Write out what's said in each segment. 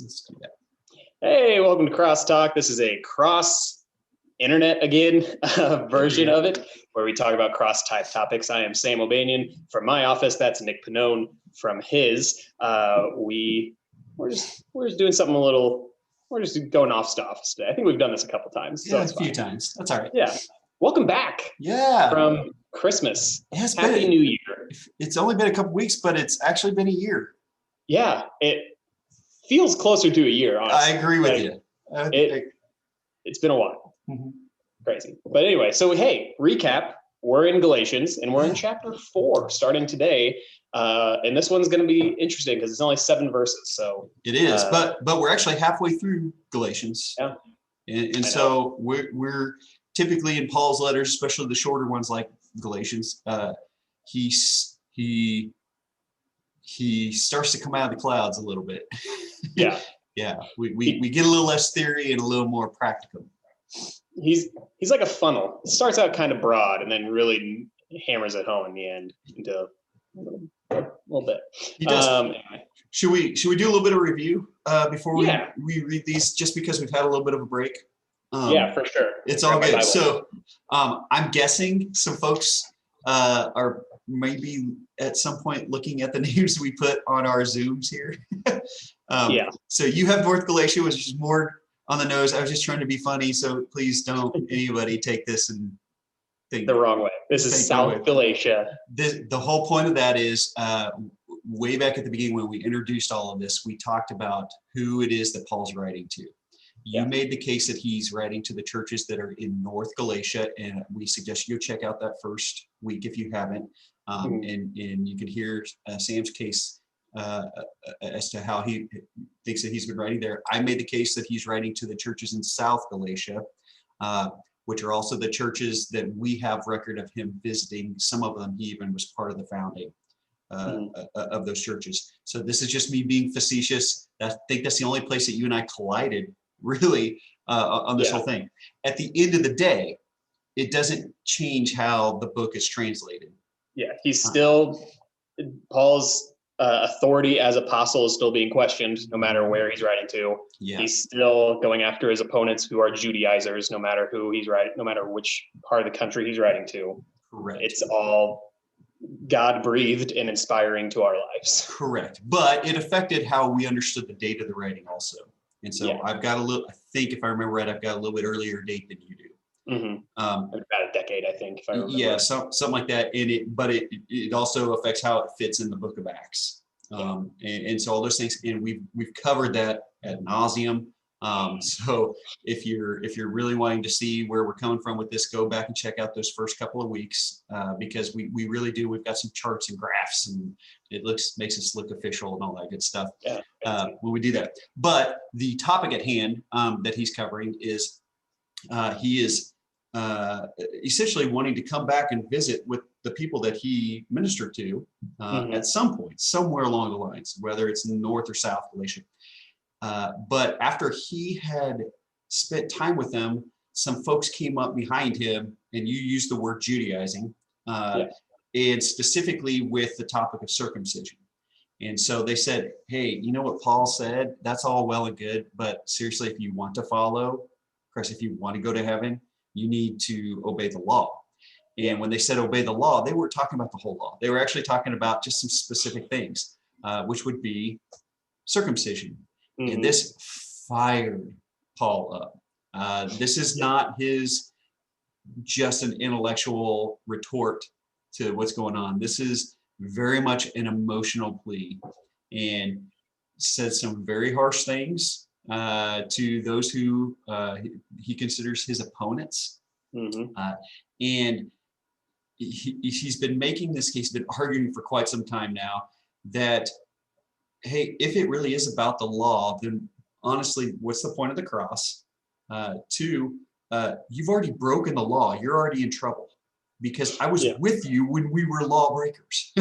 Let's do that. Hey, welcome to CrossTalk. This is a cross internet again version of it, where we talk about cross type topics. I am Sam O'Banion from my office. That's Nick Pannone from his. We're just doing something a little. We're just going off stuff today. I think we've done this a couple times. Yeah, so a few times. That's all right. Yeah. Welcome back. Yeah. From Christmas. Happy New Year. It's only been a couple weeks, but it's actually been a year. Yeah, it feels closer to a year, honestly. I agree with you. It's been a while. Mm-hmm. Crazy. But anyway, so hey, recap. We're in Galatians, and we're in chapter 4 starting today. And this one's going to be interesting because it's only 7 verses. So it is, but we're actually halfway through Galatians. Yeah. And so we're typically in Paul's letters, especially the shorter ones like Galatians, he starts to come out of the clouds a little bit. Yeah. Yeah. We get a little less theory and a little more practical. He's like a funnel. It starts out kind of broad and then really hammers it home in the end into a little bit. He does. Anyway. Should we do a little bit of review before we read these, just because we've had a little bit of a break? Yeah, for sure. It's all good. So I'm guessing some folks are maybe at some point looking at the names we put on our Zooms here. So you have North Galatia, which is more on the nose. I was just trying to be funny, so please don't anybody take this and think the wrong way. This is South Galatia. The whole point of that is way back at the beginning when we introduced all of this, we talked about who it is that Paul's writing to. You made the case that he's writing to the churches that are in North Galatia, and we suggest you go check out that first week if you haven't, and you can hear Sam's case as to how he thinks that he's been writing there. I made the case that he's writing to the churches in South Galatia, which are also the churches that we have record of him visiting. Some of them he even was part of the founding of those churches. So this is just me being facetious. I think that's the only place that you and I collided really on this whole thing. At the end of the day, it doesn't change how the book is translated. Yeah, he's still Paul's authority as apostle is still being questioned no matter where he's writing to. Yeah. He's still going after his opponents who are Judaizers, no matter who he's writing, no matter which part of the country he's writing to. Correct. It's all God breathed and inspiring to our lives. Correct. But it affected how we understood the date of the writing also. And so I've got I think if I remember right, I've got a little bit earlier date than you do. About a decade, I think, if I remember. Yeah, something like that. But it also affects how it fits in the book of Acts. And so all those things, and we've covered that ad nauseum. So if you're really wanting to see where we're coming from with this, go back and check out those first couple of weeks, because we really do. We've got some charts and graphs, and it makes us look official and all that good stuff when we do that. But the topic at hand that he's covering is he is essentially wanting to come back and visit with the people that he ministered to at some point, somewhere along the lines, whether it's in North or South Galatia. But after he had spent time with them, some folks came up behind him, and you used the word Judaizing, and specifically with the topic of circumcision. And so they said, hey, you know what Paul said? That's all well and good, but seriously, if you want to follow Christ, if you want to go to heaven, you need to obey the law. And when they said obey the law, they weren't talking about the whole law. They were actually talking about just some specific things, which would be circumcision. And this fired Paul up. This is not just an intellectual retort to what's going on. This is very much an emotional plea, and said some very harsh things to those who he considers his opponents. And he's been making this case, been arguing for quite some time now that, hey, if it really is about the law, then honestly, what's the point of the cross? Two, you've already broken the law. You're already in trouble, because I was with you when we were lawbreakers,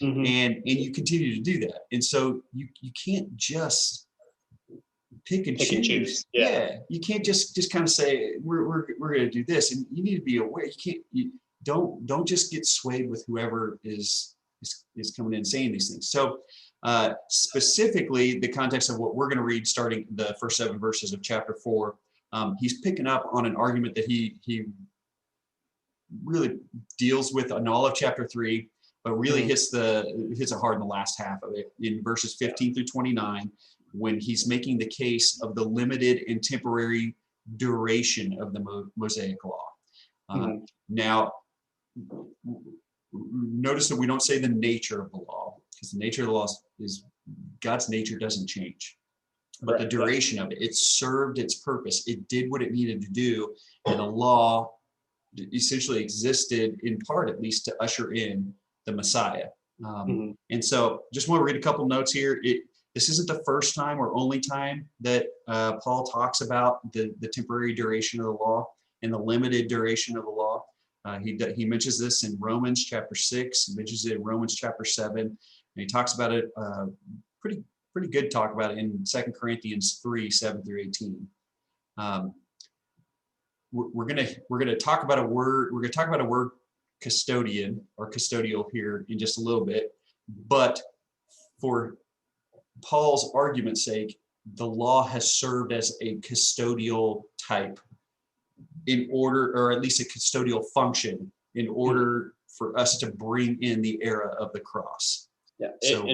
and you continue to do that. And so you can't just pick and choose. Yeah, you can't just kind of say we're going to do this, and you need to be aware. Don't just get swayed with whoever is coming in saying these things. So Specifically, the context of what we're going to read starting the first 7 verses of chapter 4, he's picking up on an argument that he really deals with in all of chapter 3, but really hits it hard in the last half of it in verses 15 through 29, when he's making the case of the limited and temporary duration of the Mosaic law. Now, notice that we don't say the nature of the law, because the nature of the law is God's nature doesn't change. But the duration of it, it served its purpose. It did what it needed to do. And the law essentially existed, in part at least, to usher in the Messiah. And so just want to read a couple notes here. This isn't the first time or only time that Paul talks about the temporary duration of the law and the limited duration of the law. He mentions this in Romans chapter 6, he mentions it in Romans chapter 7, and he talks about it, pretty good talk about it in 2 Corinthians 3, 7 through 18. We're gonna talk about a word. We're gonna talk about a word, custodian or custodial, here in just a little bit. But for Paul's argument's sake, the law has served as a custodial type in order, or at least a custodial function, in order for us to bring in the era of the cross. Yeah, so,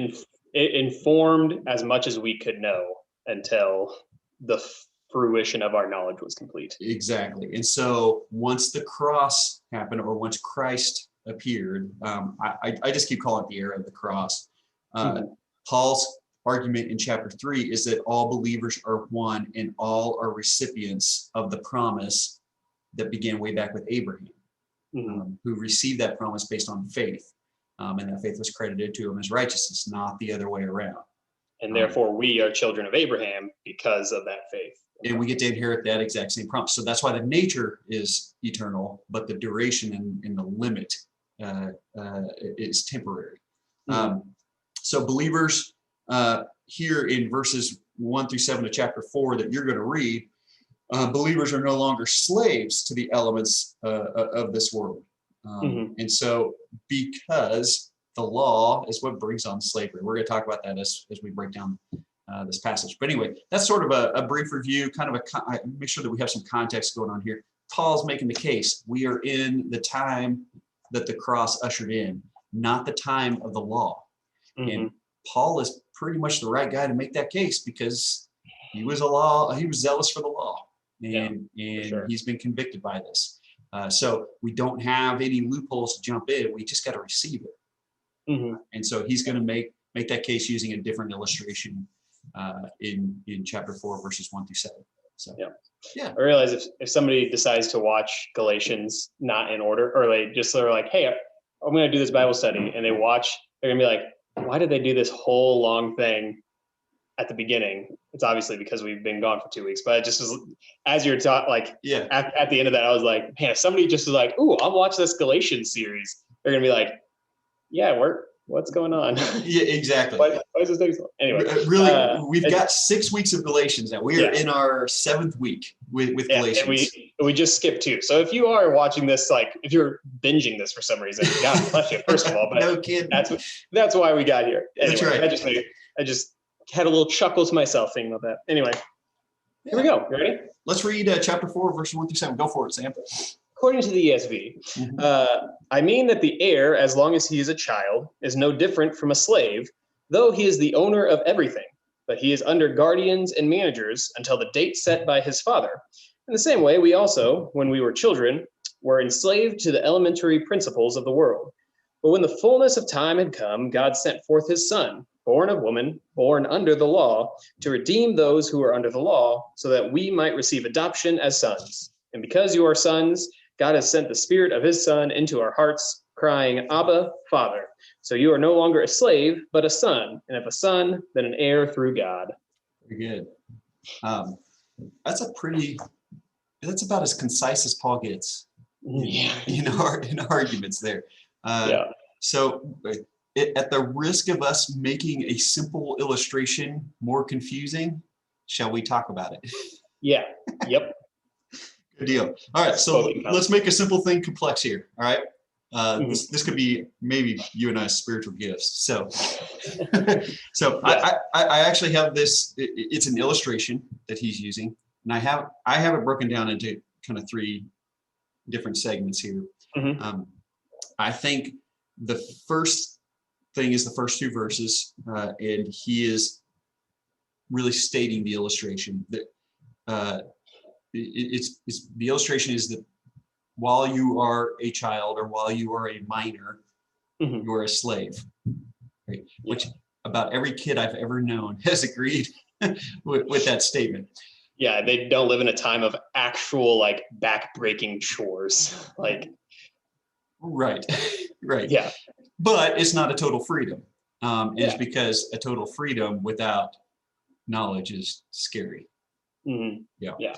it informed as much as we could know until the fruition of our knowledge was complete. Exactly. And so once the cross happened, or once Christ appeared, I just keep calling it the era of the cross. Paul's argument in chapter 3 is that all believers are one and all are recipients of the promise that began way back with Abraham, who received that promise based on faith. And that faith was credited to him as righteousness, not the other way around. And therefore we are children of Abraham because of that faith. And we get to inherit that exact same promise. So that's why the nature is eternal, but the duration and the limit is temporary. So believers here in verses 1 through 7 of chapter 4 that you're going to read, believers are no longer slaves to the elements of this world. And so because the law is what brings on slavery, we're going to talk about that as we break down this passage. But anyway, that's sort of a brief review, kind of make sure that we have some context going on here. Paul's making the case. We are in the time that the cross ushered in, not the time of the law. And Paul is pretty much the right guy to make that case, because he was zealous for the law, and sure, he's been convicted by this. So we don't have any loopholes to jump in. We just got to receive it. And so he's going to make that case using a different illustration in chapter 4, verses 1 through 7. So yeah. I realize if somebody decides to watch Galatians not in order, or they're like, hey, I'm going to do this Bible study, and they're going to be like, why did they do this whole long thing at the beginning? It's obviously because we've been gone for 2 weeks, but it just was, as you're taught, at the end of that, I was like, man, if somebody just was like, ooh, I'll watch this Galatians series, they're going to be like, yeah, what's going on? Yeah, exactly. Why is this taking so long? Anyway, really, we've got 6 weeks of Galatians now. We are in our 7th week with Galatians. And we just skipped 2. So if you are watching this, if you're binging this for some reason, God bless you, first of all. But no kidding. That's why we got here. Anyway, that's right. I just had a little chuckle to myself thinking about that. Anyway, here we go. You ready? Let's read chapter 4, verse 1 through 7. Go for it, Sam. According to the ESV, I mean that the heir, as long as he is a child, is no different from a slave, though he is the owner of everything, but he is under guardians and managers until the date set by his father. In the same way, we also, when we were children, were enslaved to the elementary principles of the world. But when the fullness of time had come, God sent forth his Son, born of woman, born under the law, to redeem those who are under the law, so that we might receive adoption as sons. And because you are sons, God has sent the Spirit of his Son into our hearts, crying, Abba, Father. So you are no longer a slave, but a son, and if a son, then an heir through God. Very good. That's about as concise as Paul gets in arguments there. So at the risk of us making a simple illustration more confusing, shall we talk about it? Yeah. Yep. Good deal. All right. So let's make a simple thing complex here. All right. This could be maybe you and I's spiritual gifts. So, so Yeah. I actually have this. It's an illustration that he's using, and I have it broken down into kind of 3 different segments here. Mhm. I think the first thing is the first 2 verses, and he is really stating the illustration that it's the illustration is that while you are a child or while you are a minor, Mhm. you are a slave, right? Yeah. Which about every kid I've ever known has agreed with that statement. Yeah, they don't live in a time of actual like back-breaking chores. Like, Right, right. yeah, But it's not a total freedom. It's yeah. because a total freedom without knowledge is scary. Mhm. Yeah. Yeah.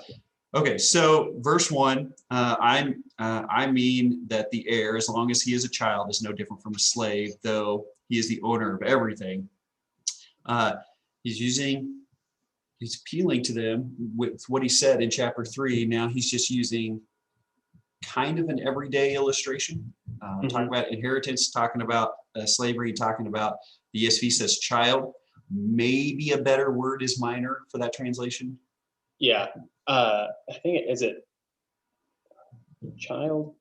Okay, so verse 1, I mean that the heir, as long as he is a child, is no different from a slave, though he is the owner of everything. He's appealing to them with what he said in chapter 3. Now he's just using kind of an everyday illustration, talking about inheritance, talking about slavery, talking about the ESV says child. Maybe a better word is minor for that translation. Yeah. I think it child.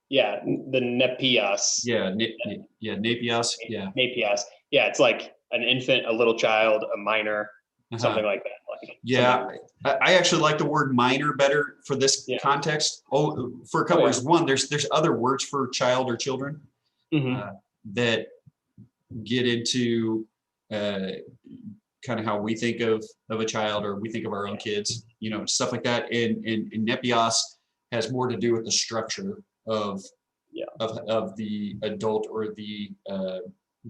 Yeah, the nepios. Yeah, Napios. Yeah. Nepios. Yeah, it's like an infant, a little child, a minor, something Uh-huh. like that. Like Yeah, I actually like the word minor better for this Yeah. context. Oh, for a couple yeah. reasons. One, there's other words for child or children that get into kind of how we think of a child or we think of our own kids, stuff like that. And Nepios has more to do with the structure of the adult or the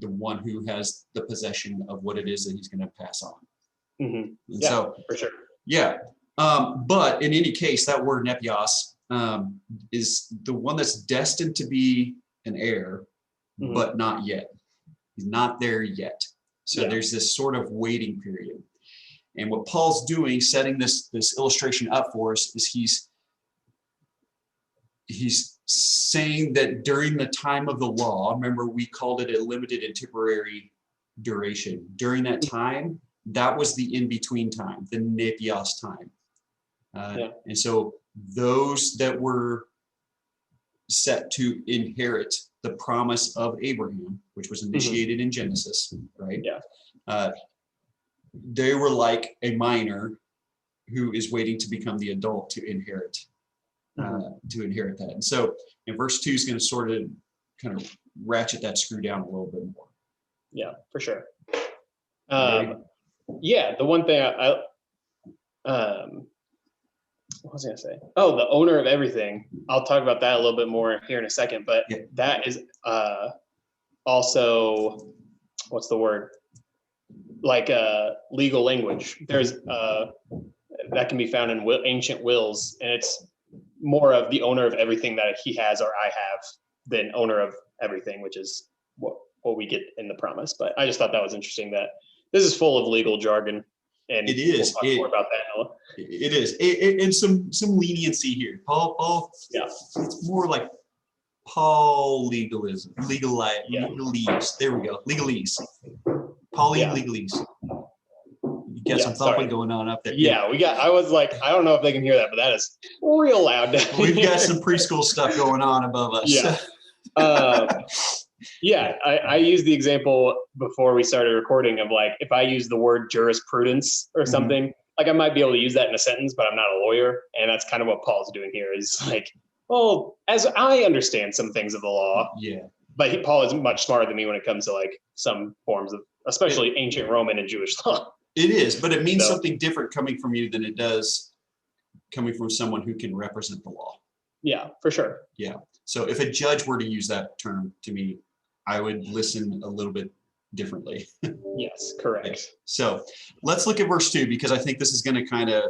one who has the possession of what it is that he's going to pass on. Yeah, So for sure. yeah, but in any case, that word nepios is the one that's destined to be an heir, but not yet. He's not there yet. So there's this sort of waiting period. And what Paul's doing, setting this illustration up for us, is he's saying that during the time of the law, remember we called it a limited and temporary duration. During that time, that was the in-between time, the nepios time. And so those that were set to inherit the promise of Abraham, which was initiated in Genesis, right? Yeah. They were like a minor who is waiting to become the adult to inherit that. And so in verse 2 is going to sort of kind of ratchet that screw down a little bit more. Yeah, for sure. Yeah, the one thing what was I gonna say? Oh, the owner of everything. I'll talk about that a little bit more here in a second, but that is also, what's the word? Like legal language. There's that can be found in ancient wills, and it's more of the owner of everything that he has or I have than owner of everything, which is what we get in the promise. But I just thought that was interesting that this is full of legal jargon. And it is. We'll talk more about that, Noah. It is. And some leniency here. Paul, it's more like Paul legalism. Legalese. There we go. Legalese. Pauline legalese. You got some thumping going on up there. Yeah, I was like, I don't know if they can hear that, but that is real loud. We've got some preschool stuff going on above us. Yeah. I used the example before we started recording of like, if I use the word jurisprudence or something, like I might be able to use that in a sentence, but I'm not a lawyer. And that's kind of what Paul's doing here is like, well, as I understand some things of the law. Yeah. But Paul is much smarter than me when it comes to like some forms of, especially ancient Roman and Jewish law. It is, but it means something different coming from you than it does coming from someone who can represent the law. Yeah, for sure. Yeah. So if a judge were to use that term to me, I would listen a little bit differently. Yes, correct. Yeah. So let's look at verse 2, because I think this is going to kind of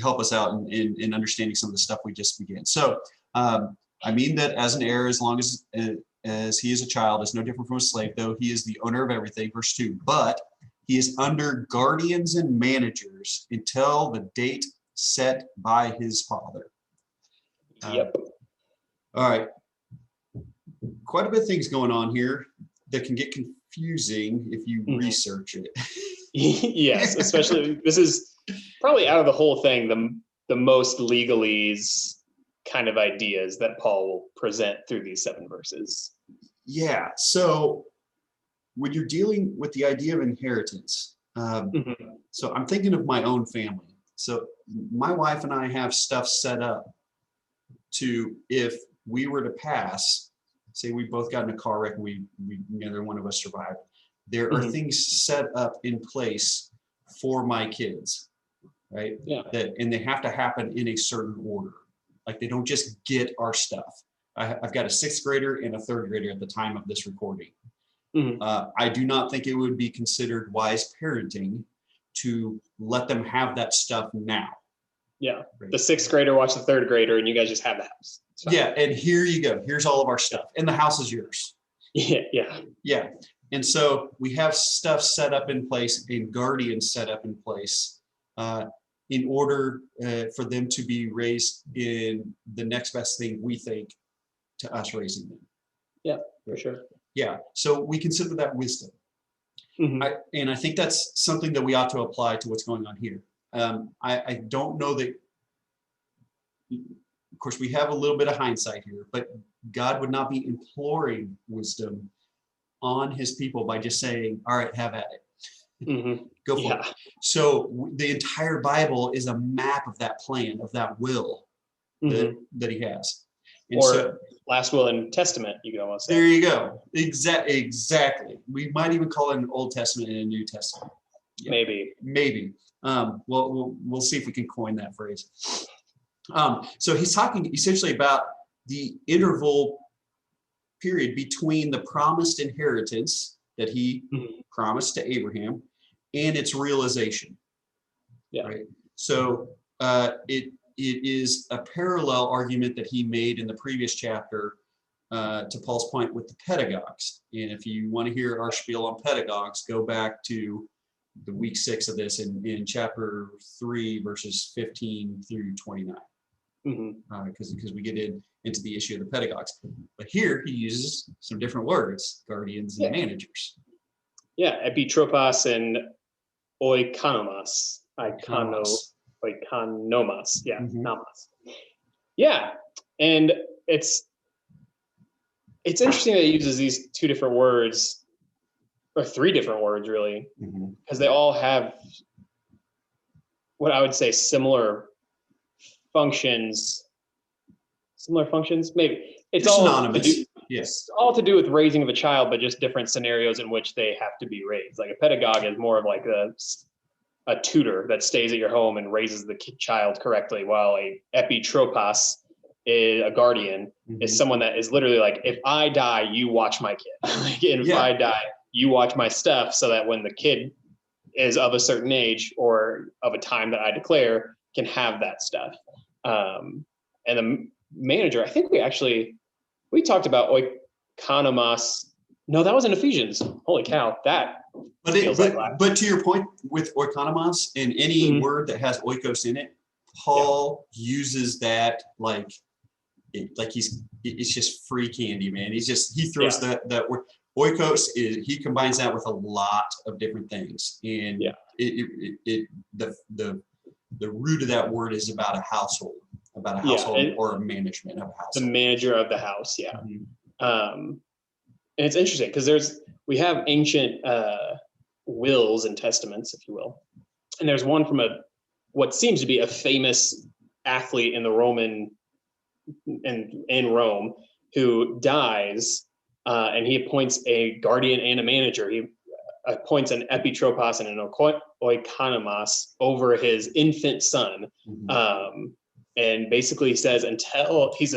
help us out in understanding some of the stuff we just began. So I mean that as an heir, as long as he is a child, is no different from a slave, though he is the owner of everything. Verse 2, but he is under guardians and managers until the date set by his father. Yep. All right. quite a bit of things going on here that can get confusing if you research it. Yes, especially this is probably out of the whole thing the most legalese kind of ideas that Paul will present through these 7 verses. Yeah. So when you're dealing with the idea of inheritance, so I'm thinking of my own family. So my wife and I have stuff set up to, if we were to pass, say we both got in a car wreck and we neither one of us survived, there are things set up in place for my kids, right? Yeah. And they have to happen in a certain order. Like they don't just get our stuff. I've got a 6th grader and a 3rd grader at the time of this recording. I do not think it would be considered wise parenting to let them have that stuff now. Yeah. Right. The 6th grader watch the 3rd grader and you guys just have the house. Yeah. And here you go. Here's all of our stuff. And the house is yours. Yeah. Yeah. Yeah. And so we have stuff set up in place and guardians set up in place in order for them to be raised in the next best thing we think to us raising them. Yeah, for sure. Yeah. So we consider that wisdom. And I think that's something that we ought to apply to what's going on here. I don't know that, of course, we have a little bit of hindsight here, but God would not be imploring wisdom on his people by just saying, all right, have at it. Go for it. So the entire Bible is a map of that plan, of that will that he has. And or so, last will and testament, you could almost say. There you go. Exactly. We might even call it an Old Testament and a New Testament. Yeah. Maybe. We'll see if we can coin that phrase. So he's talking essentially about the interval period between the promised inheritance that he promised to Abraham and its realization. Yeah. Right. So it is a parallel argument that he made in the previous chapter to Paul's point with the pedagogues. And if you want to hear our spiel on pedagogues, go back to the week 6 of this in chapter 3, verses 15 through 29. Because we get into the issue of the pedagogues. But here he uses some different words, guardians and managers. Yeah, epitropos and oikonomos. Oikonomos. Yeah, nomos. Yeah, and it's interesting that he uses these 2 different words, or 3 different words really, because they all have what I would say similar functions, maybe. It's all synonymous. Yes. All to do with raising of a child, but just different scenarios in which they have to be raised. Like a pedagogue is more of like a tutor that stays at your home and raises the child correctly, while a epitropos, a guardian, is someone that is literally like, if I die, you watch my kid. If I die, you watch my stuff, so that when the kid is of a certain age or of a time that I declare, can have that stuff. And the manager, I think we talked about oikonomos. No, that was in Ephesians. Holy cow, that feels like life. But to your point with oikonomos, and any word that has oikos in it, Paul uses that like it's just free candy, man. He throws that word. Oikos he combines that with a lot of different things, and the root of that word is about a household. Or a management of a house. The manager of the house, yeah. And it's interesting because we have ancient wills and testaments, if you will. And there's one from what seems to be a famous athlete in the in Rome who dies, and he appoints a guardian and a manager. He appoints an epitropos and an oikonomos over his infant son. And basically says, until he's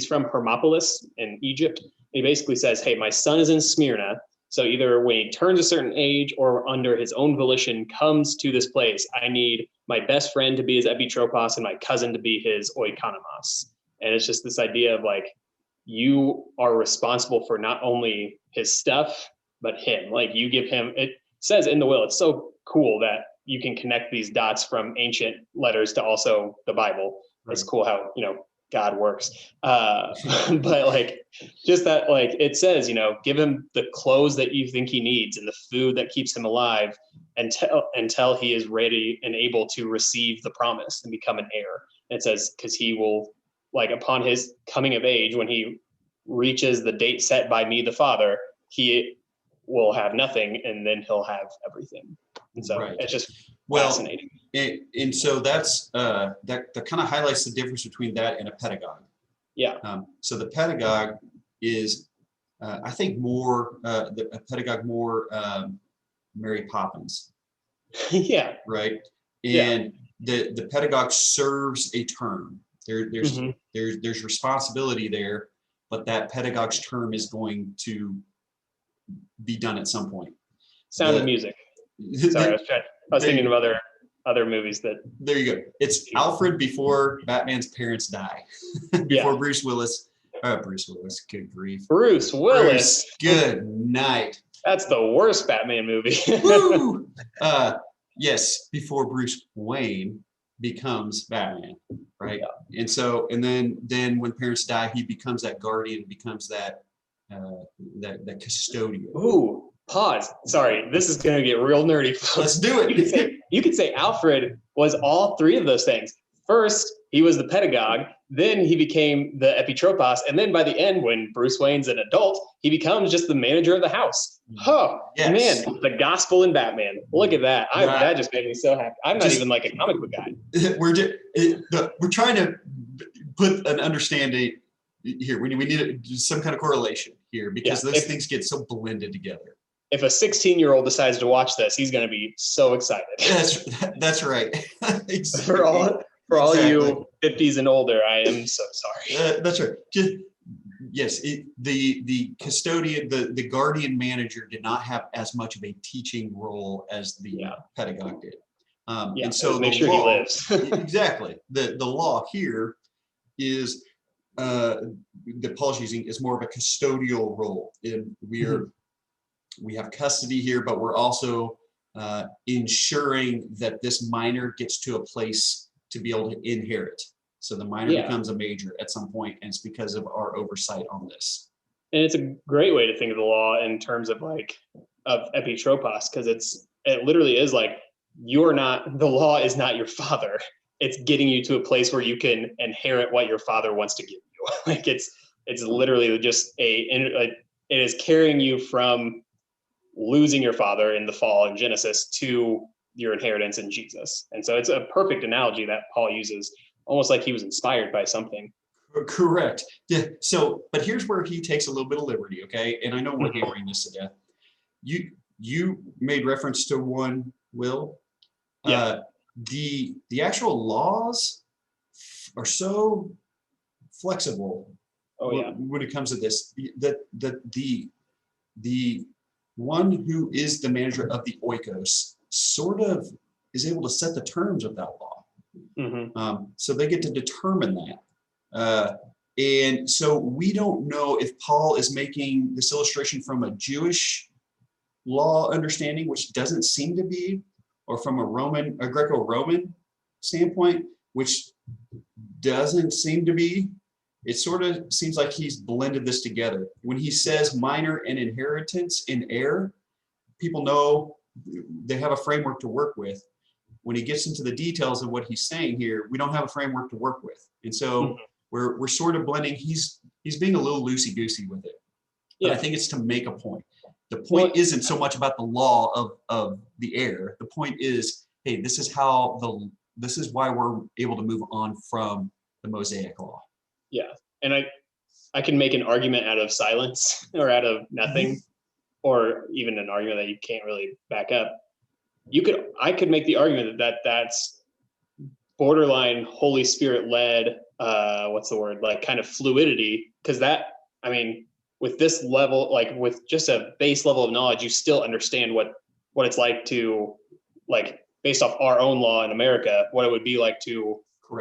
from Hermopolis in Egypt, he basically says, hey, my son is in Smyrna. So either when he turns a certain age or under his own volition comes to this place, I need my best friend to be his epitropos and my cousin to be his oikonomos. And it's just this idea of like, you are responsible for not only his stuff, but him. Like you give him, it says in the will, it's so cool that you can connect these dots from ancient letters to also the Bible. Right. It's cool how, God works. But like, just that, like it says, give him the clothes that you think he needs and the food that keeps him alive until he is ready and able to receive the promise and become an heir. And it says, because he will, like, upon his coming of age, when he reaches the date set by me, the Father, he will have nothing, and then he'll have everything. And so It's just fascinating. And so that kind of highlights the difference between that and a pedagogue. Yeah. So the pedagogue is, I think, more a pedagogue more Mary Poppins. Yeah. Right. And the pedagogue serves a term. There's responsibility there, but that pedagogue's term is going to be done at some point. Sound of Music. Sorry, I was thinking of other movies that. There you go. It's Alfred before Batman's parents die. Before Bruce Willis. Good grief. Bruce Willis. Good night. That's the worst Batman movie. Woo! Yes, before Bruce Wayne becomes Batman, right? Yeah. And then when parents die, he becomes that guardian, becomes that custodian. Ooh, pause. Sorry, this is gonna get real nerdy. Let's do it. You could say Alfred was all three of those things. First, he was the pedagogue, then he became the epitropos, and then by the end, when Bruce Wayne's an adult, he becomes just the manager of the house. Oh, yes. Man, the gospel in Batman. Look at that. That just made me so happy. I'm not even like a comic book guy. We're trying to put an understanding here. We need some kind of correlation here, because those things get so blended together. If a 16-year-old decides to watch this, he's going to be so excited. That's right. Exactly. For all you 50s and older, I am so sorry. That's right. Yes, the custodian, the guardian manager did not have as much of a teaching role as the pedagogue did. And so make sure he lives. Exactly. The law here is that Paul's using is more of a custodial role. And we have custody here, but we're also ensuring that this minor gets to a place to be able to inherit. So the minor becomes a major at some point, and it's because of our oversight on this. And it's a great way to think of the law in terms of epitropos, because it literally is like, the law is not your father. It's getting you to a place where you can inherit what your father wants to give you. Like it's literally just it is carrying you from losing your father in the fall in Genesis to your inheritance in Jesus. And so it's a perfect analogy that Paul uses, almost like he was inspired by something. Correct. Yeah. So, but here's where he takes a little bit of liberty. Okay. And I know we're hammering this to death. You made reference to one, Will. Yeah. The actual laws are so flexible. When it comes to this, that the one who is the manager of the oikos sort of is able to set the terms of that law. So they get to determine that. And so we don't know if Paul is making this illustration from a Jewish law understanding, which doesn't seem to be, or from a Greco-Roman standpoint, which doesn't seem to be. It sort of seems like he's blended this together. When he says minor and inheritance in heir, people know they have a framework to work with. When he gets into the details of what he's saying here, we don't have a framework to work with. And so we're sort of blending. He's being a little loosey-goosey with it. But I think it's to make a point. The point isn't so much about the law of the heir. The point is, hey, this is why we're able to move on from the Mosaic law. Yeah. And I can make an argument out of silence or out of nothing, or even an argument that you can't really back up. I could make the argument that that's borderline Holy Spirit led, what's the word? Like kind of fluidity. Because with this level, like with just a base level of knowledge, you still understand what it's like to, like, based off our own law in America, what it would be like to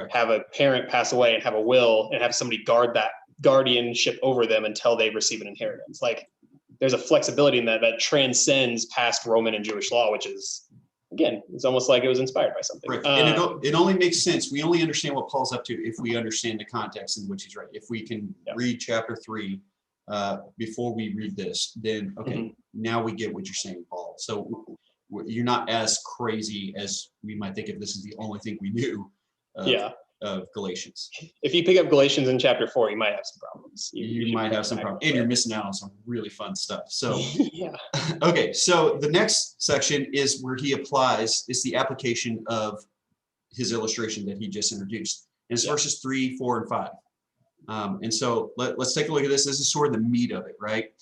have a parent pass away and have a will and have somebody guard that guardianship over them until they receive an inheritance. Like there's a flexibility in that transcends past Roman and Jewish law, which is again, it's almost like it was inspired by something. Right. And it only makes sense. We only understand what Paul's up to if we understand the context in which he's writing. If we can read chapter 3 before we read this, then okay, now we get what you're saying, Paul. So you're not as crazy as we might think if this is the only thing we knew of Galatians. If you pick up Galatians in chapter 4, you might have some problems. You might have some problems, and you're missing out on some really fun stuff. So, yeah. Okay, so the next section is where he applies, it's the application of his illustration that he just introduced. And it's verses 3, 4, and 5. And so let's take a look at this. This is sort of the meat of it, right?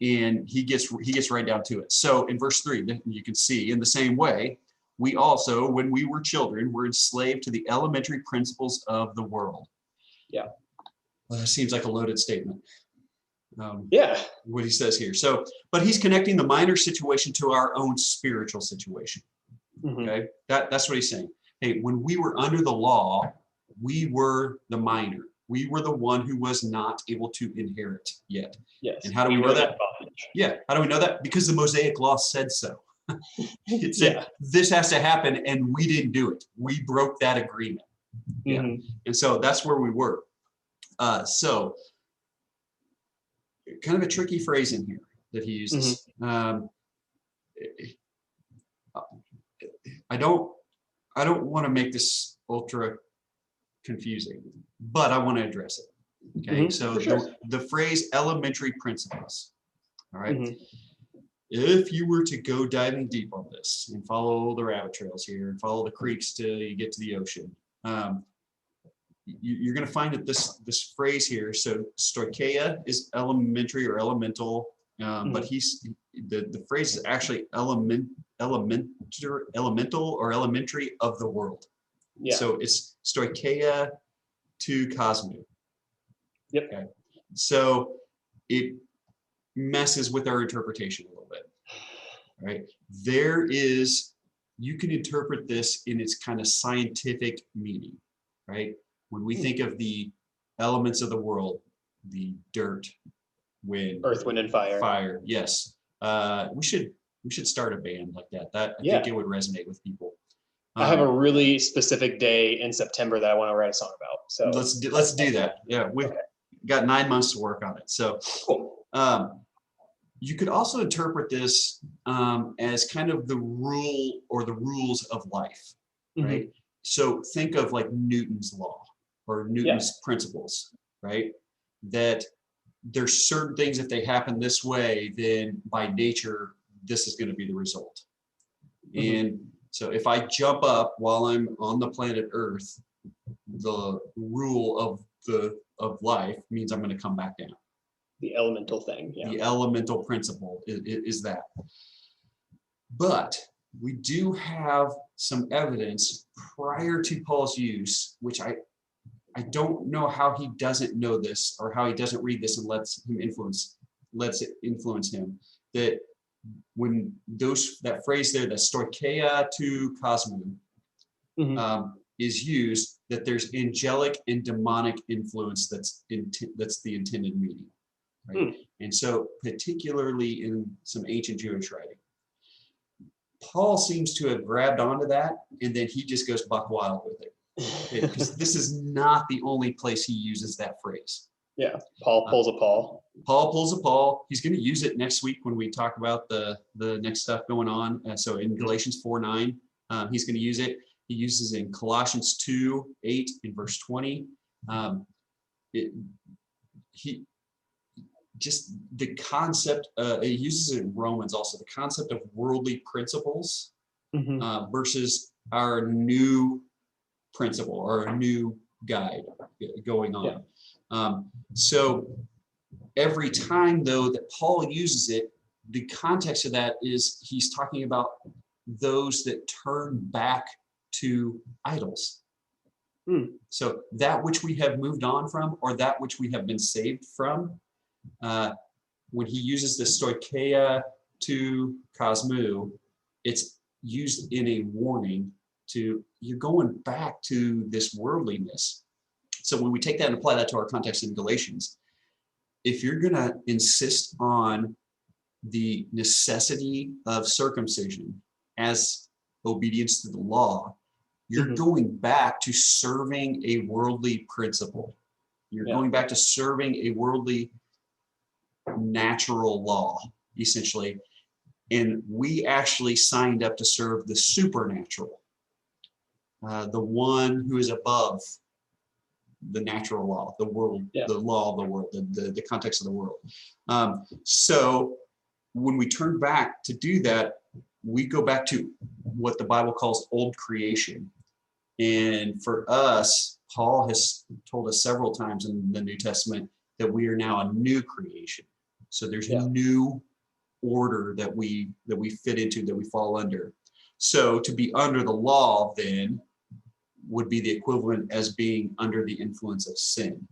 And he gets right down to it. So in verse 3, you can see, in the same way, we also, when we were children, were enslaved to the elementary principles of the world. Yeah. Well, that seems like a loaded statement. What he says here. So, but he's connecting the minor situation to our own spiritual situation. Okay, that's what he's saying. Hey, when we were under the law, we were the minor. We were the one who was not able to inherit yet. Yes. And how do we know that? Yeah. How do we know that? Because the Mosaic law said so. It said this has to happen, and we didn't do it. We broke that agreement. Yeah. And so that's where we were. So kind of a tricky phrase in here that he uses. I don't want to make this ultra confusing, but I want to address it. Okay, so the phrase elementary principles. All right. If you were to go diving deep on this and follow the rabbit trails here and follow the creeks till you get to the ocean, you're going to find that this phrase here, so stoicheia is elementary or elemental, but the phrase is actually elemental or elementary of the world. Yeah. So it's stoicheia to cosmou. Yep. Okay. So it messes with our interpretation a little bit, right? You can interpret this in its kind of scientific meaning, right? When we think of the elements of the world, the dirt, wind, earth, wind, and fire. Fire, yes. We should start a band like that. I think it would resonate with people. I have a really specific day in September that I want to write a song about. So let's do that. Yeah, we've got 9 months to work on it. So you could also interpret this as kind of the rule or the rules of life, right? So think of like Newton's law or Newton's principles, right? That there's certain things, if they happen this way, then by nature, this is going to be the result. And so if I jump up while I'm on the planet Earth, the rule of life means I'm going to come back down. The elemental thing. Yeah. The elemental principle is that. But we do have some evidence prior to Paul's use, which I don't know how he doesn't know this or how he doesn't read this and lets it influence him, that when that phrase there, the stoicheia to cosmou, is used, that there's angelic and demonic influence that's the intended meaning. Right? And so particularly in some ancient Jewish writing, Paul seems to have grabbed onto that, and then he just goes buck wild with it. Because this is not the only place he uses that phrase. Yeah, Paul pulls a Paul. Paul pulls a Paul. He's going to use it next week when we talk about the next stuff going on. So in Galatians 4:9, he's going to use it. He uses it in Colossians 2:8 in verse 20. Just the concept, he uses it in Romans also, the concept of worldly principles versus our new principle or a new guide going on. So every time though that Paul uses it, the context of that is he's talking about those that turn back to idols. So that which we have moved on from, or that which we have been saved from, when he uses the stoicheia to cosmou, it's used in a warning to, you're going back to this worldliness. So when we take that and apply that to our context in Galatians, if you're going to insist on the necessity of circumcision as obedience to the law, you're going back to serving a worldly principle. You're going back to serving a worldly natural law, essentially. And we actually signed up to serve the supernatural, the one who is above the natural law, the world, the law of the world, the context of the world. So when we turn back to do that, we go back to what the Bible calls old creation. And for us, Paul has told us several times in the New Testament that we are now a new creation. So there's a new order that we fit into, that we fall under. So to be under the law then would be the equivalent as being under the influence of sin.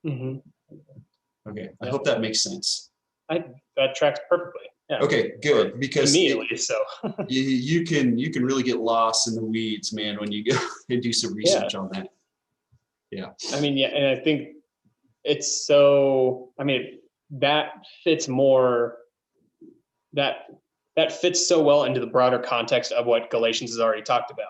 Okay, I hope that makes sense. That tracks perfectly. Yeah. Okay, good. Because to me, at least, so you can really get lost in the weeds, man, when you go and do some research on that. Yeah. I mean, and I think it's so. I mean, that fits more. That fits so well into the broader context of what Galatians has already talked about.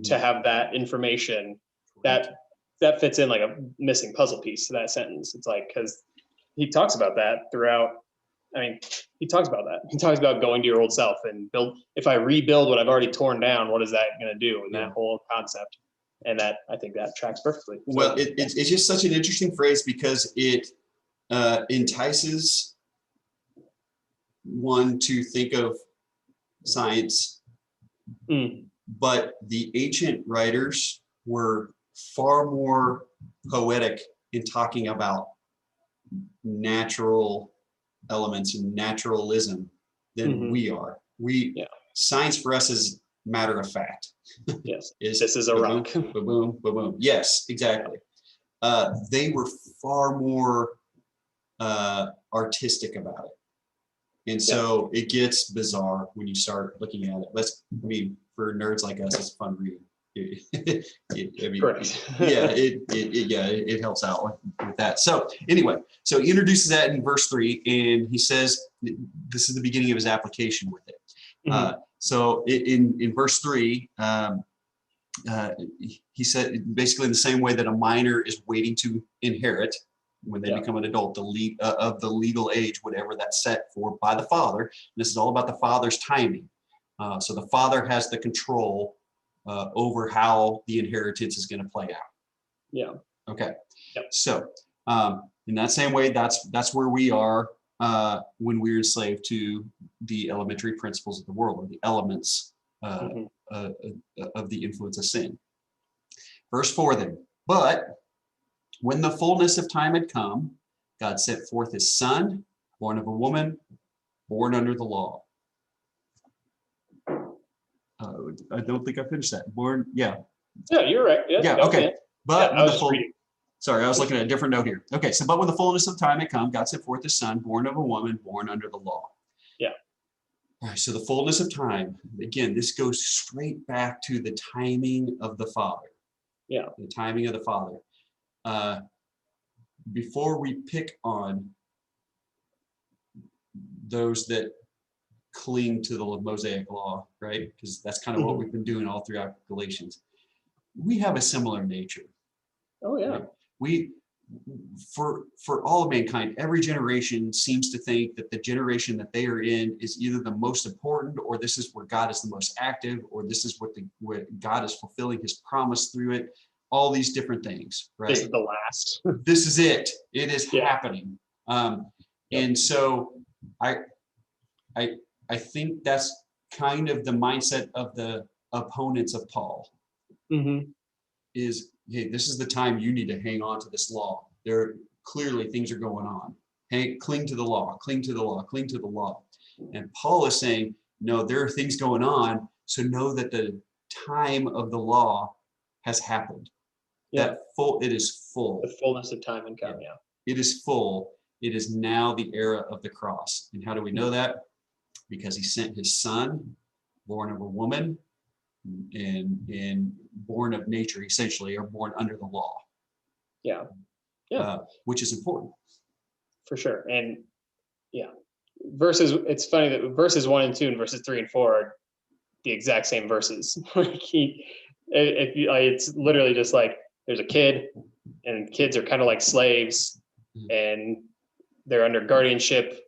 To have that information, that fits in like a missing puzzle piece to that sentence. It's like, because he talks about that throughout. I mean, he talks about that. He talks about going to your old self and build. If I rebuild what I've already torn down, what is that going to do? And that whole concept, and that I think that tracks perfectly. So, well, it's just such an interesting phrase because it entices one to think of science, but the ancient writers were far more poetic in talking about natural elements and naturalism than we are. Science for us is matter of fact. Yes, this is a rock. Boom, boom. Yes, exactly. They were far more artistic about it, and so it gets bizarre when you start looking at it. I mean, for nerds like us, it's fun reading. Correct. It helps out with that. So anyway, so he introduces that in verse 3, and he says this is the beginning of his application with it. So in verse 3, he said basically in the same way that a minor is waiting to inherit when they become an adult, of the legal age, whatever that's set for by the father. And this is all about the father's timing. So the father has the control over how the inheritance is going to play out. Yeah. Okay. Yep. So in that same way, that's where we are when we're enslaved to the elementary principles of the world, or the elements of the influence of sin. Verse 4 then, but when the fullness of time had come, God sent forth his son, born of a woman, born under the law. I don't think I finished that. Yeah, you're right. Yeah, okay. But I was reading. Sorry, I was looking at a different note here. Okay, so but when the fullness of time had come, God sent forth his son, born of a woman, born under the law. Yeah. All right, so the fullness of time, again, this goes straight back to the timing of the Father. Yeah. The timing of the Father. Before we pick on those that cling to the Mosaic law, right? Because that's kind of what we've been doing all throughout Galatians. We have a similar nature. Oh yeah. Right? We, for all of mankind, every generation seems to think that the generation that they are in is either the most important, or this is where God is the most active, or this is where God is fulfilling his promise through it. All these different things, right? This is the last. This is it. It is happening. And so I think that's kind of the mindset of the opponents of Paul. Is, hey, this is the time you need to hang on to this law. There clearly things are going on. Hey, cling to the law, cling to the law, cling to the law. And Paul is saying, no, there are things going on. So know that the time of the law has happened. Yeah. It is full. The fullness of time and come. Yeah. It is full. It is now the era of the cross. And how do we know that? Because he sent his son, born of a woman, and born of nature, essentially, or born under the law. Yeah. Which is important. For sure. And it's funny that verses 1 and 2 and verses 3 and 4 the exact same verses. Like it's literally just like there's a kid, and kids are kind of like slaves, and they're under guardianship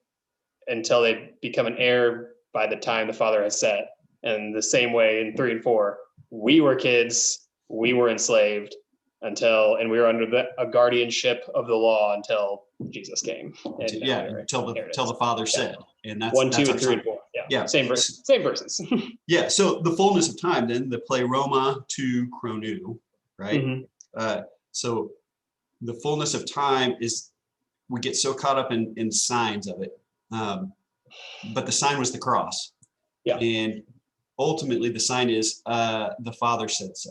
until they become an heir by the time the father has set. And the same way in 3 and 4, we were kids, we were enslaved and we were under a guardianship of the law until Jesus came. And until the father said. And that's 1, 2, that's and 3 and 4. Yeah. Same verses. Yeah. So the fullness of time, then the pleroma to chronou, right? Mm-hmm. So the fullness of time is, we get so caught up in signs of it. But the sign was the cross. Yeah. And ultimately the sign is the Father said so.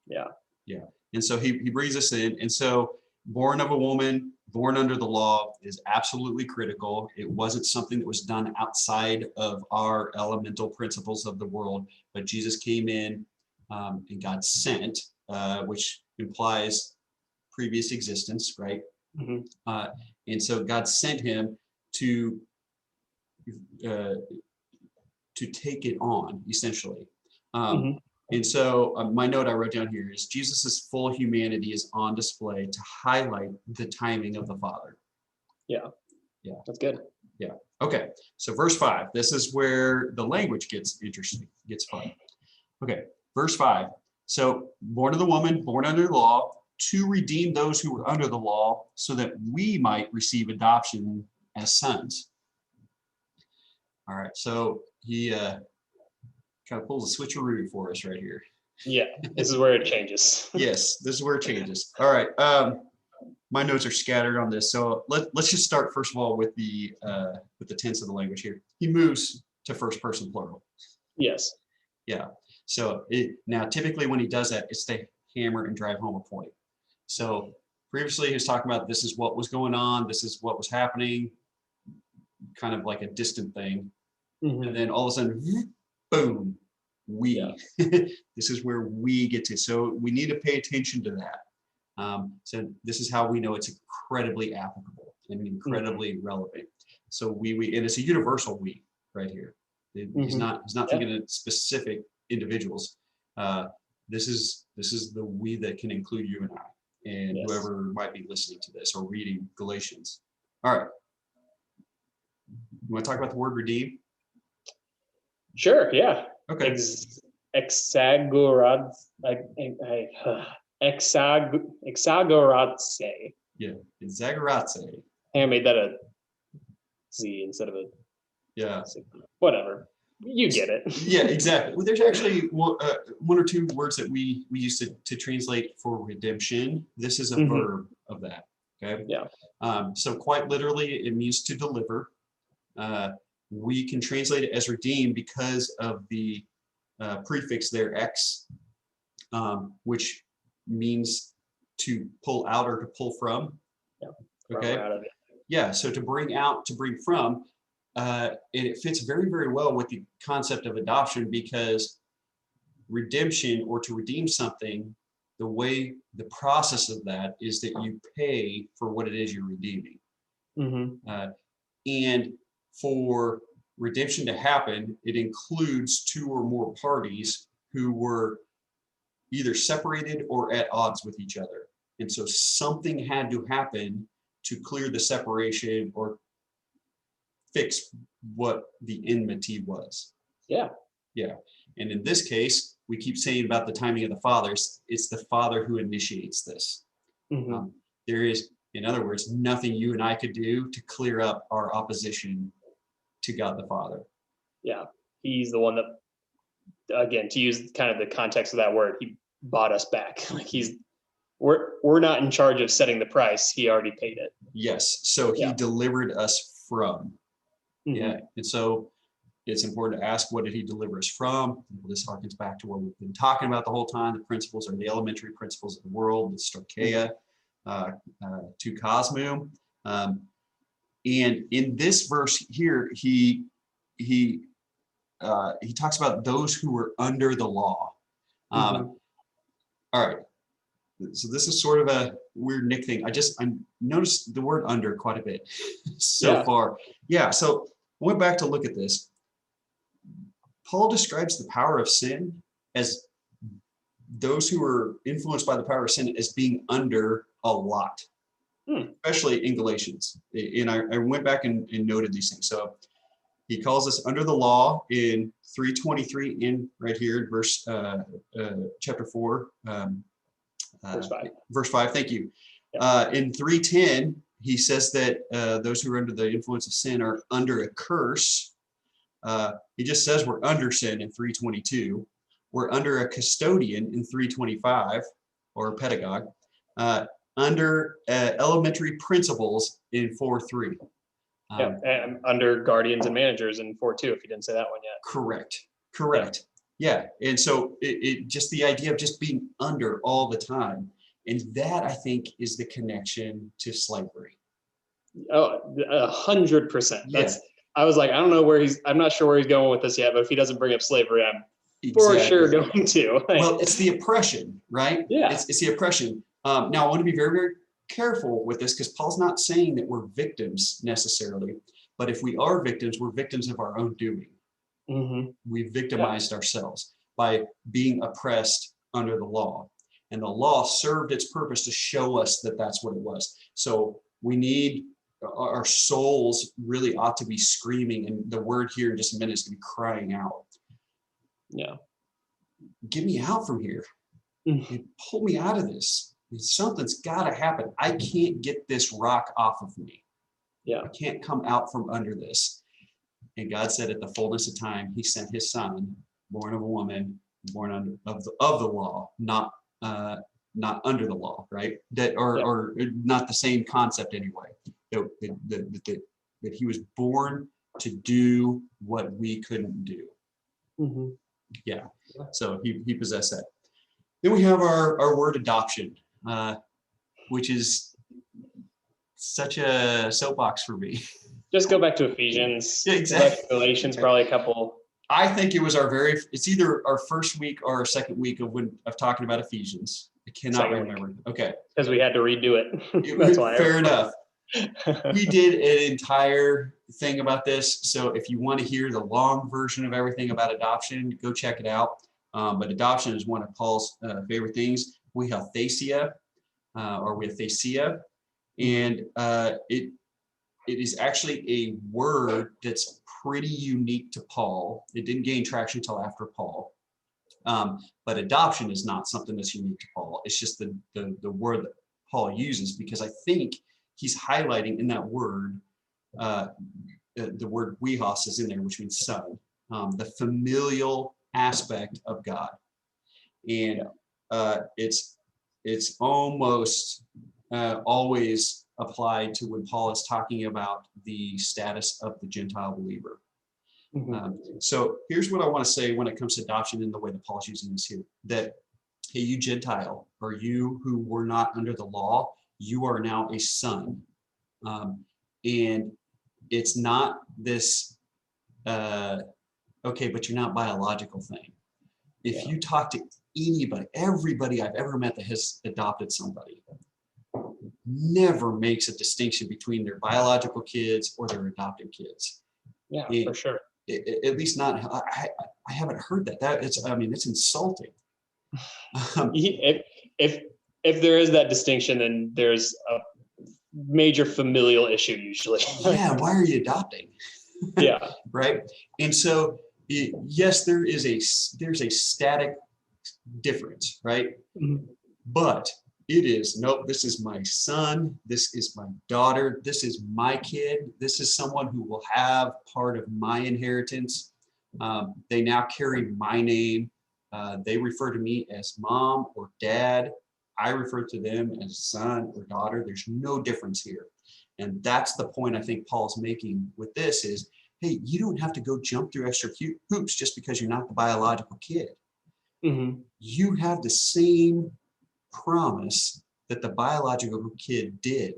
Yeah. Yeah. And so he brings us in. And so born of a woman, born under the law is absolutely critical. It wasn't something that was done outside of our elemental principles of the world, but Jesus came in and God sent, which implies previous existence, right? Mm-hmm. And so God sent him to take it on, essentially. Mm-hmm. And so my note I wrote down here is Jesus's full humanity is on display to highlight the timing of the Father. Yeah. Yeah. That's good. Yeah. Okay. So verse 5, this is where the language gets interesting, gets fun. Okay. Verse 5. So born of the woman, born under the law, to redeem those who were under the law, so that we might receive adoption as sons. All right. So he kind of pulls a switcheroo for us right here. Yeah, this is where it changes. Yes, this is where it changes. All right. My notes are scattered on this, so let's just start first of all with the tense of the language here. He moves to first person plural. Yes. Yeah. So now typically when he does that, it's to hammer and drive home a point. So previously he was talking about this is what was going on, this is what was happening, kind of like a distant thing, and then all of a sudden, boom, we. Yeah. This is where we get to. So we need to pay attention to that. So this is how we know it's incredibly applicable and incredibly relevant. So we, and it's a universal we right here. He's not thinking of specific individuals. This is the we that can include you and I, and whoever might be listening to this or reading Galatians. All right. You want to talk about the word redeem? Sure. Yeah. Okay. Exagoratse. Yeah. Exagoratse. Hey, I made that a Z instead of a. Yeah. Whatever. You get it. Yeah, exactly. Well, there's actually one or two words that we use to translate for redemption. This is a verb of that. Okay. Yeah. So quite literally, it means to deliver. We can translate it as redeem because of the prefix there, ex, which means to pull out or to pull from. Yeah. Okay. Out of it. Yeah. So to bring out, to bring from. It fits very, very well with the concept of adoption, because redemption, or to redeem something, the process of that is that you pay for what it is you're redeeming. And for redemption to happen, it includes two or more parties who were either separated or at odds with each other. And so something had to happen to clear the separation or fix what the enmity was. Yeah. Yeah. And in this case, we keep saying about the timing of the fathers, it's the Father who initiates this. There is, in other words, nothing you and I could do to clear up our opposition to God the Father. Yeah. He's the one that, again, to use kind of the context of that word, he bought us back. Like we're not in charge of setting the price. He already paid it. Yes. So he delivered us from. Yeah. And so it's important to ask, what did he deliver us from? This harkens back to what we've been talking about the whole time. The principles are the elementary principles of the world, the stoicheia, to cosmum. And in this verse here, he talks about those who were under the law. All right. So this is sort of a weird Nick thing. I noticed the word under quite a bit so far. Yeah. So I went back to look at this. Paul describes the power of sin as those who are influenced by the power of sin as being under a lot, especially in Galatians. And I went back and noted these things. So he calls us under the law in 3:23 in right here, verse chapter 4, verse 5. Thank you. In 3:10, he says that those who are under the influence of sin are under a curse. He just says we're under sin in 3:22. We're under a custodian in 3:25, or a pedagogue, under elementary principles in 4:3. And under guardians and managers in 4:2, if you didn't say that one yet. Correct. Yeah. And so it just the idea of just being under all the time. And that, I think, is the connection to slavery. Oh, 100%. Yeah. I was like, I'm not sure where he's going with this yet, but if he doesn't bring up slavery, I'm Exactly. for sure going to. Well, it's the oppression, right? Yeah. It's the oppression. Now, I want to be very, very careful with this, because Paul's not saying that we're victims necessarily, but if we are victims, we're victims of our own doing. Mm-hmm. We victimized ourselves by being oppressed under the law, and the law served its purpose to show us that that's what it was. So we need, our souls really ought to be screaming, and the word here in just a minute is going to be crying out. Yeah. Get me out from here. Pull me out of this. Something's got to happen. I can't get this rock off of me. Yeah. I can't come out from under this. And God said, at the fullness of time, he sent his son, born of a woman, born under of the law, not under the law, right? That or not the same concept anyway. That he was born to do what we couldn't do. Mm-hmm. Yeah. So he possessed that. Then we have our word adoption, which is such a soapbox for me. Just go back to Ephesians. Yeah, exactly. Go back to Galatians, probably a couple. I think it was it's either our first week or our second week of talking about Ephesians. I cannot remember. Okay. Because we had to redo it. That's why. Fair enough. We did an entire thing about this. So if you want to hear the long version of everything about adoption, go check it out. But adoption is one of Paul's favorite things. We have thesia, and it is actually a word that's pretty unique to Paul. It didn't gain traction until after Paul. But adoption is not something that's unique to Paul. It's just the word that Paul uses, because I think he's highlighting in that word, the word huios is in there, which means son, the familial aspect of God. And it's almost always applied to when Paul is talking about the status of the Gentile believer. Mm-hmm. So here's what I want to say when it comes to adoption in the way that Paul's using this here, that, hey, you Gentile, or you who were not under the law, you are now a son. And it's not this, okay, but you're not biological thing. If you talk to everybody I've ever met that has adopted somebody, never makes a distinction between their biological kids or their adopted kids. Yeah, for sure. At least not, I haven't heard that. It's insulting. If there is that distinction, then there's a major familial issue usually. Yeah, why are you adopting? Yeah. Right. And so, yes, there's a static difference, right? Mm-hmm. But it is, nope, this is my son, this is my daughter, this is my kid, this is someone who will have part of my inheritance. They now carry my name. They refer to me as mom or dad. I refer to them as son or daughter. There's no difference here. And that's the point I think Paul's making with this is, hey, you don't have to go jump through extra hoops just because you're not the biological kid. Mm-hmm. You have the same promise that the biological kid did.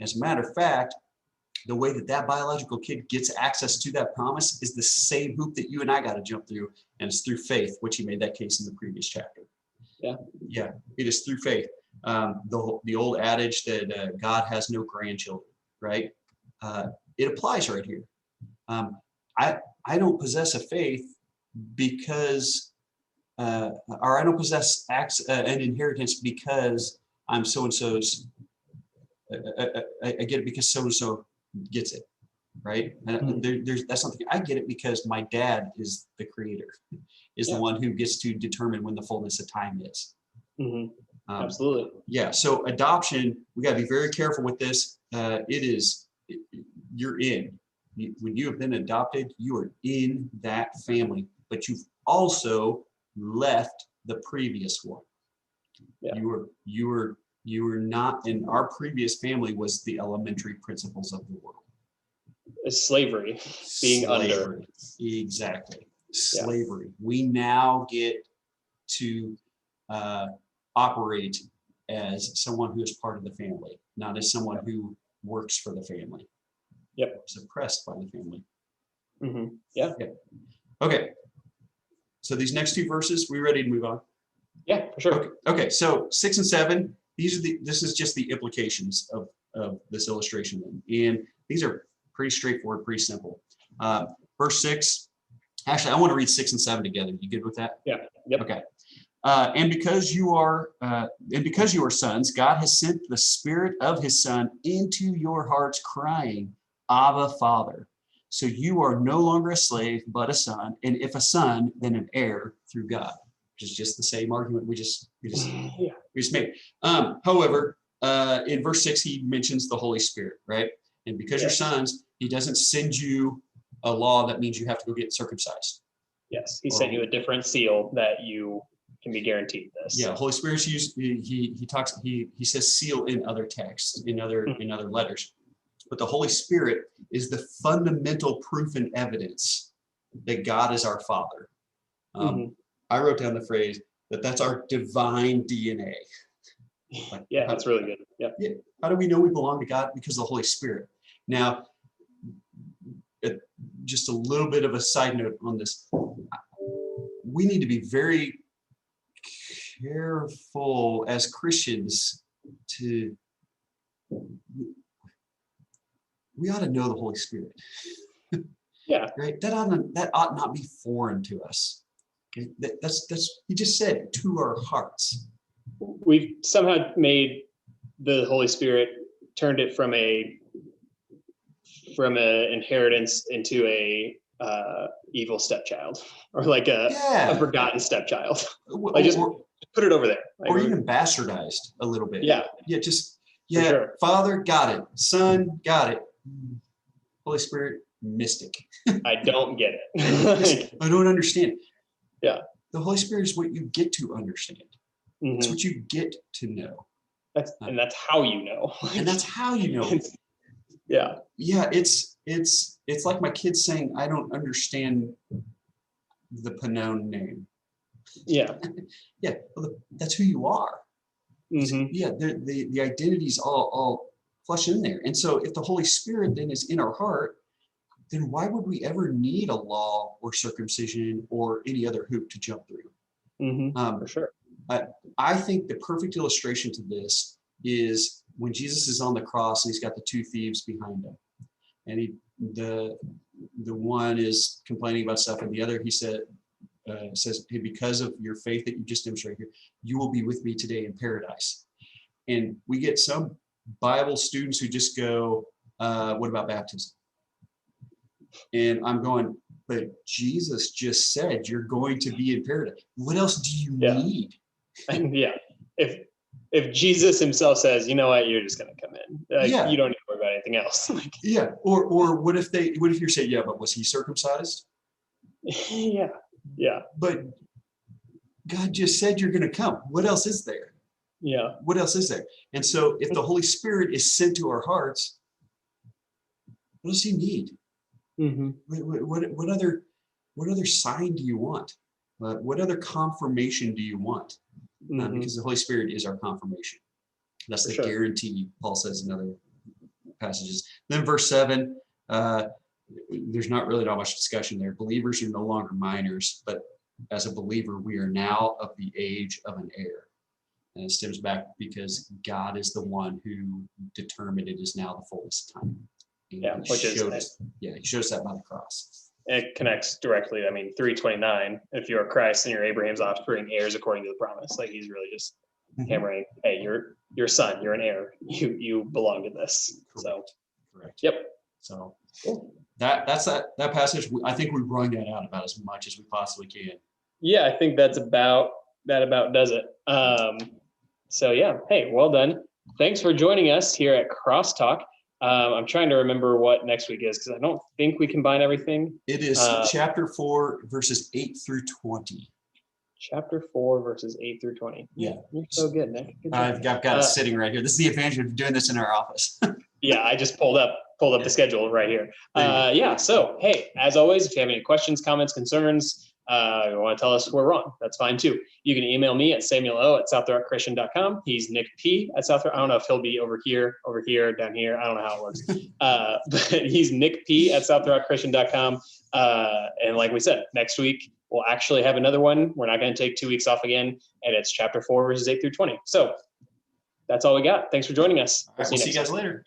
As a matter of fact, the way that biological kid gets access to that promise is the same hoop that you and I got to jump through, and it's through faith, which he made that case in the previous chapter. Yeah, it is through faith. The old adage that God has no grandchildren, right? It applies right here. I don't possess a faith because, or I don't possess an inheritance because I'm so-and-so's, I get it because so-and-so gets it, right? And that's something, I get it because my dad is the creator, is the one who gets to determine when the fullness of time is. Absolutely. Yeah, so adoption, we gotta be very careful with this. You're in. When you have been adopted, you are in that family, but you've also left the previous one. Yeah. You were not in. Our previous family was the elementary principles of the world. Slavery, being under. Exactly. Slavery. We now get to operate as someone who is part of the family, not as someone who works for the family. Yep. Suppressed by the family. Yeah. Okay. So these next two verses, we ready to move on? Yeah, for sure. Okay. So 6 and 7, this is just the implications of this illustration. And these are pretty straightforward, pretty simple. Verse 6, actually, I want to read 6 and 7 together. You good with that? Yeah. Yep. Okay. And because you are sons, God has sent the Spirit of His Son into your hearts, crying, Abba, Father. So you are no longer a slave, but a son, and if a son, then an heir through God. Which is just the same argument we just made. However, in verse 6, he mentions the Holy Spirit, right? And because you're sons, He doesn't send you a law that means you have to go get circumcised. Yes, He sent you a different seal that you can be guaranteed this. Yeah, Holy Spirit's used. He says seal in other texts, in other letters, but the Holy Spirit is the fundamental proof and evidence that God is our Father. I wrote down the phrase that's our divine DNA. That's really good. Yeah. How do we know we belong to God? Because of the Holy Spirit. Now, just a little bit of a side note on this. We need to be very careful as Christians we ought to know the Holy Spirit. Yeah. Right? That ought not be foreign to us. Okay? That's He just said to our hearts. We've somehow made the Holy Spirit, turned it from an inheritance into a evil stepchild, or like a forgotten stepchild. Like just put it over there. Like, or even bastardized a little bit. Yeah. Sure. Father, got it. Son, got it. Holy Spirit, mystic. I don't get it. I don't understand. Yeah. The Holy Spirit is what you get to understand. It's what you get to know. And that's how you know. And that's how you know. Yeah. Yeah, it's like my kids saying, I don't understand the Pannone name. Yeah. Yeah, well, that's who you are. Yeah, the identity's all flush in there. And so if the Holy Spirit then is in our heart, then why would we ever need a law or circumcision or any other hoop to jump through? For sure. I think the perfect illustration to this is when Jesus is on the cross and he's got the two thieves behind him. And the one is complaining about stuff, and the other, he says, hey, because of your faith that you just demonstrated here, you will be with me today in paradise. And we get some Bible students who just go, what about baptism? And I'm going, but Jesus just said you're going to be in paradise. What else do you need? And if Jesus himself says, you know what, you're just going to come in. You don't need to worry about anything else. Or what if you're saying, yeah, but was he circumcised? Yeah. But God just said you're going to come. What else is there? Yeah. What else is there? And so if the Holy Spirit is sent to our hearts, what does he need? What other sign do you want? What other confirmation do you want? Because the Holy Spirit is our confirmation. That's the guarantee, Paul says in other passages. Then verse 7, there's not much discussion there. Believers are no longer minors, but as a believer, we are now of the age of an heir. And it stems back because God is the one who determined it is now the fullest time. He showed us that by the cross. it connects directly. I mean, 3:29. If you're Christ and you're Abraham's offspring, heirs according to the promise. Like he's really just hammering, hey, you're your son, you're an heir. You belong to this. Correct. So Correct. yep. So that's that passage. I think we wrung that out about as much as we possibly can. Yeah, I think that about does it. So yeah, hey, well done. Thanks for joining us here at CrossTalk. I'm trying to remember what next week is because I don't think we combine everything. It is chapter 4, verses 8 through 20. Chapter 4, verses 8 through 20. Yeah. You're so good, Nick. Good I've got it sitting right here. This is the advantage of doing this in our office. Yeah, I just pulled up the schedule right here. Yeah, so hey, as always, if you have any questions, comments, concerns, you want to tell us we're wrong, that's fine too. You can email me at samuelo@southdortchristian.com. He's Nick P at South. I don't know if he'll be over here, down here. I don't know how it works. But he's Nick P at southdortchristian.com. And like we said, next week we'll actually have another one. We're not going to take 2 weeks off again, and it's chapter 4, verses 8 through 20. So that's all we got. Thanks for joining us. We'll see you guys later.